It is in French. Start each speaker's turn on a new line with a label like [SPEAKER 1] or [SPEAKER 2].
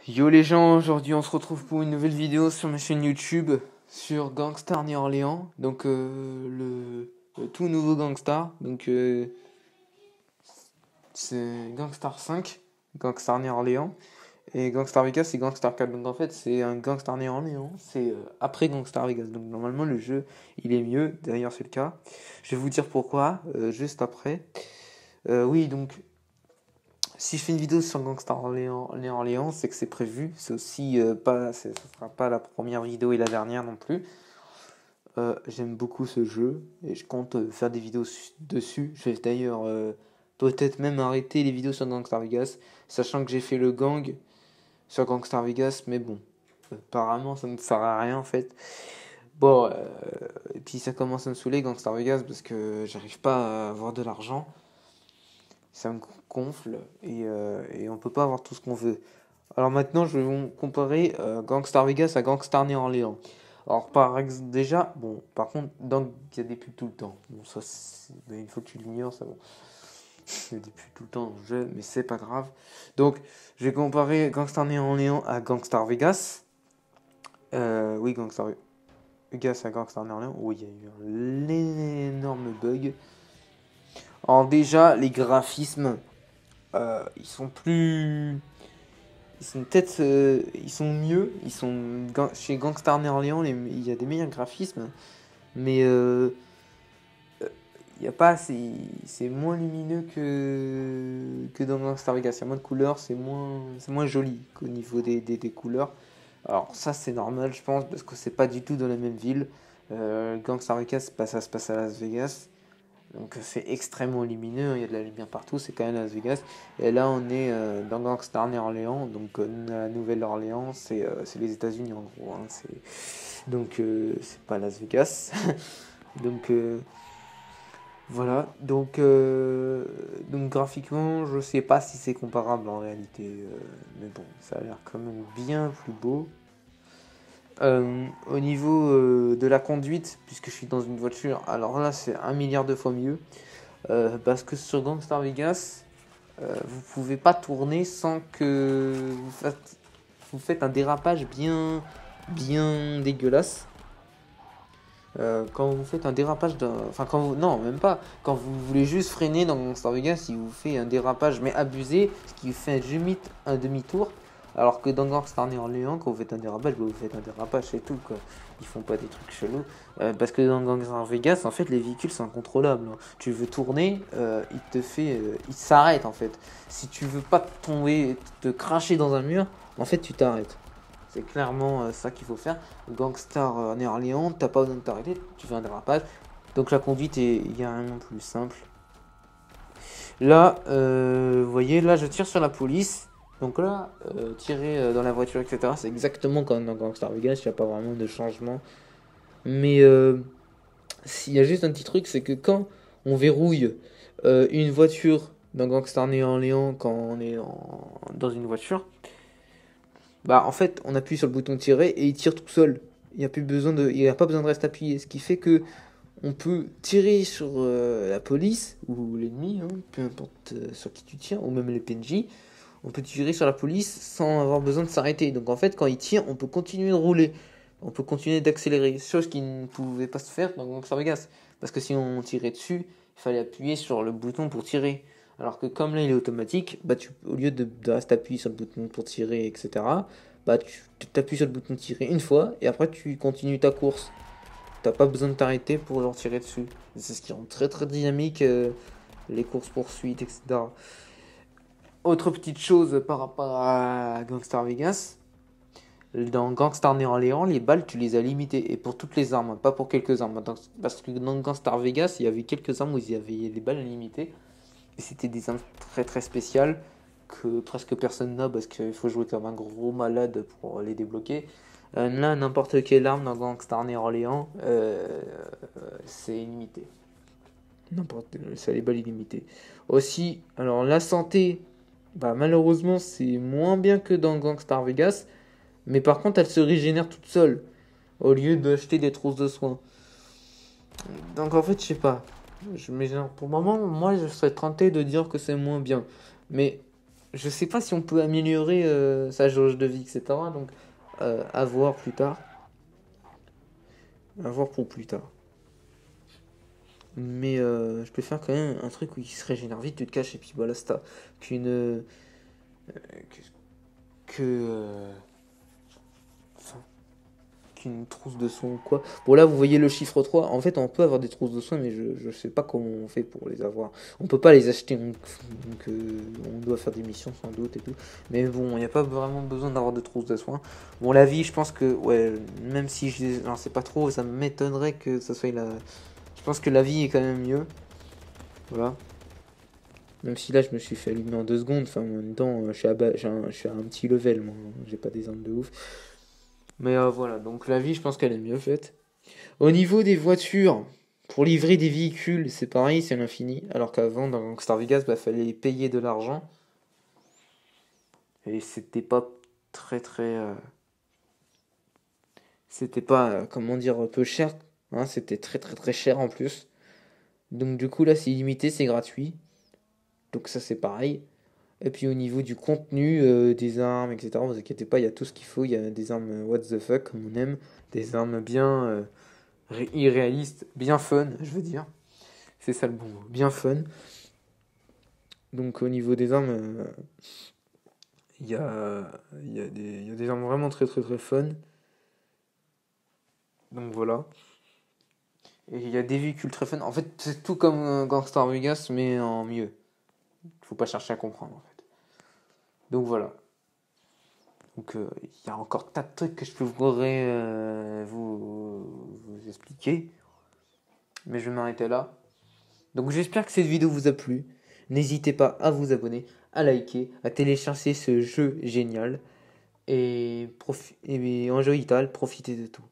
[SPEAKER 1] Yo les gens, aujourd'hui on se retrouve pour une nouvelle vidéo sur ma chaîne YouTube sur Gangstar New Orleans, donc le tout nouveau Gangstar, donc c'est Gangstar 5, Gangstar New Orleans, et Gangstar Vegas c'est Gangstar 4, donc en fait c'est un Gangstar New Orleans, c'est après Gangstar Vegas, donc normalement le jeu il est mieux, d'ailleurs c'est le cas, je vais vous dire pourquoi juste après. Oui donc si je fais une vidéo sur Gangstar Orléans, c'est que c'est prévu. C'est aussi pas, ce sera pas la première vidéo et la dernière non plus. J'aime beaucoup ce jeu et je compte faire des vidéos dessus. Je vais d'ailleurs peut-être même arrêter les vidéos sur Gangstar Vegas, sachant que j'ai fait le gang sur Gangstar Vegas, mais bon, apparemment ça ne sert à rien en fait. Bon, et puis ça commence à me saouler Gangstar Vegas parce que j'arrive pas à avoir de l'argent. Ça me gonfle et on peut pas avoir tout ce qu'on veut. Alors maintenant, je vais vous comparer Gangstar Vegas à Gangstar New Orleans. Alors déjà, bon, par contre, donc il y a des pubs tout le temps. Bon, ça, mais une fois que tu l'ignores, ça bon. Il y a des pubs tout le temps dans le jeu, mais c'est pas grave. Donc, je vais comparer Gangstar New Orleans à Gangstar Vegas. Oui, Gangstar Vegas à Gangstar New Orleans. Oui, il y a eu un énorme bug. Alors déjà, les graphismes, ils sont plus... Ils sont peut-être... ils sont mieux. Chez Gangstar New Orleans, il y a des meilleurs graphismes. Mais il y a pas... C'est moins lumineux que dans Gangstar Vegas. Il y a moins de couleurs, c'est moins joli qu'au niveau des couleurs. Alors ça, c'est normal, je pense, parce que c'est pas du tout dans la même ville. Gangstar Vegas, ça se passe à Las Vegas. Donc c'est extrêmement lumineux, il y a de la lumière partout, c'est quand même Las Vegas. Et là on est dans Gangstar New Orleans, donc la Nouvelle-Orléans, c'est les États-Unis en gros. Hein, donc c'est pas Las Vegas. donc voilà, donc graphiquement je sais pas si c'est comparable en réalité, mais bon, ça a l'air quand même bien plus beau. Au niveau de la conduite, puisque je suis dans une voiture, alors là c'est un milliard de fois mieux. Parce que sur Gangstar Vegas, vous pouvez pas tourner sans que vous faites un dérapage bien dégueulasse. Quand vous faites un dérapage, enfin non même pas, quand vous voulez juste freiner dans Gangstar Vegas, il vous fait un dérapage mais abusé, ce qui vous fait un demi-tour. Alors que dans Gangstar New Orleans, quand vous faites un dérapage, vous faites un dérapage, c'est tout quoi. Ils font pas des trucs chelous. Parce que dans Gangstar Vegas, en fait, les véhicules sont incontrôlables. Hein. Tu veux tourner, il s'arrête en fait. Si tu veux pas tomber, te cracher dans un mur, en fait, tu t'arrêtes. C'est clairement ça qu'il faut faire. Gangstar New Orleans, t'as pas besoin de t'arrêter, tu fais un dérapage. Donc la conduite est carrément plus simple. Là, vous voyez, là je tire sur la police. Donc là, tirer dans la voiture, etc., c'est exactement comme dans Gangstar Vegas, il n'y a pas vraiment de changement. Mais s'il y a juste un petit truc, c'est que quand on verrouille une voiture dans Gangstar New Orleans, quand on est dans une voiture, bah en fait, on appuie sur le bouton tirer et il tire tout seul. Il n'y a pas besoin de rester appuyé. Ce qui fait que on peut tirer sur la police ou l'ennemi, hein, peu importe sur qui tu tires, ou même les PNJ. On peut tirer sur la police sans avoir besoin de s'arrêter. Donc en fait, quand il tire, on peut continuer de rouler. On peut continuer d'accélérer. Chose qui ne pouvait pas se faire dans Gangstar Vegas. Parce que si on tirait dessus, il fallait appuyer sur le bouton pour tirer. Alors que comme là il est automatique, bah au lieu de rester appuyé sur le bouton pour tirer, etc., bah tu t'appuies sur le bouton tirer une fois et après tu continues ta course. T'as pas besoin de t'arrêter pour leur tirer dessus. C'est ce qui rend très très dynamique les courses poursuites, etc. Autre petite chose par rapport à Gangstar Vegas, dans Gangstar New Orleans, les balles tu les as limitées et pour toutes les armes, pas pour quelques armes. Parce que dans Gangstar Vegas, il y avait quelques armes où il y avait des balles limitées et c'était des armes très très spéciales que presque personne n'a parce qu'il faut jouer comme un gros malade pour les débloquer. Là, n'importe quelle arme dans Gangstar New Orleans, c'est illimité. Ça les balles illimitées. Aussi, alors la santé, bah malheureusement c'est moins bien que dans Gangstar Vegas, mais par contre elle se régénère toute seule au lieu d'acheter des trousses de soins. Donc en fait je sais pas. Mais genre, pour le moment, moi je serais tenté de dire que c'est moins bien. Mais je sais pas si on peut améliorer sa jauge de vie, etc. Donc, à voir plus tard. À voir pour plus tard. Mais je peux faire quand même un truc où il se régénère vite, tu te caches, et puis voilà, c'est qu'une. Que. Enfin, qu'une trousse de soins ou quoi. Bon, là, vous voyez le chiffre 3. En fait, on peut avoir des trousses de soins, mais je sais pas comment on fait pour les avoir. On peut pas les acheter, donc on doit faire des missions sans doute et tout. Mais bon, il n'y a pas vraiment besoin d'avoir de trousses de soins. Bon, la vie, je pense que, ouais, même si j'en sais pas trop, ça m'étonnerait que ça soit la. Je pense que la vie est quand même mieux. Voilà. Même si là, je me suis fait allumer en 2 secondes. Enfin, en même temps, je suis à un petit level, moi. J'ai pas des armes de ouf. Mais voilà, donc la vie, je pense qu'elle est mieux faite. Au niveau des voitures, pour livrer des véhicules, c'est pareil, c'est l'infini. Alors qu'avant, dans Gangstar Vegas, bah, fallait payer de l'argent. Et c'était pas très très. C'était pas, comment dire, peu cher. Hein, c'était très très très cher en plus. Donc du coup, là, c'est illimité, c'est gratuit. Donc ça, c'est pareil. Et puis au niveau du contenu, des armes, etc., vous inquiétez pas, il y a tout ce qu'il faut. Il y a des armes what the fuck, comme on aime. Des armes bien irréalistes, bien fun, je veux dire. C'est ça le bon mot, bien fun. Donc au niveau des armes, il y a, il y a des armes vraiment très très très fun. Donc voilà. Et il y a des véhicules très fun. En fait, c'est tout comme Gangstar Vegas, mais en mieux. Faut pas chercher à comprendre en fait. Donc voilà. Donc il y a encore tas de trucs que je pourrais vous expliquer. Mais je vais m'arrêter là. Donc j'espère que cette vidéo vous a plu. N'hésitez pas à vous abonner, à liker, à télécharger ce jeu génial. Et enjoy Ital, profitez de tout.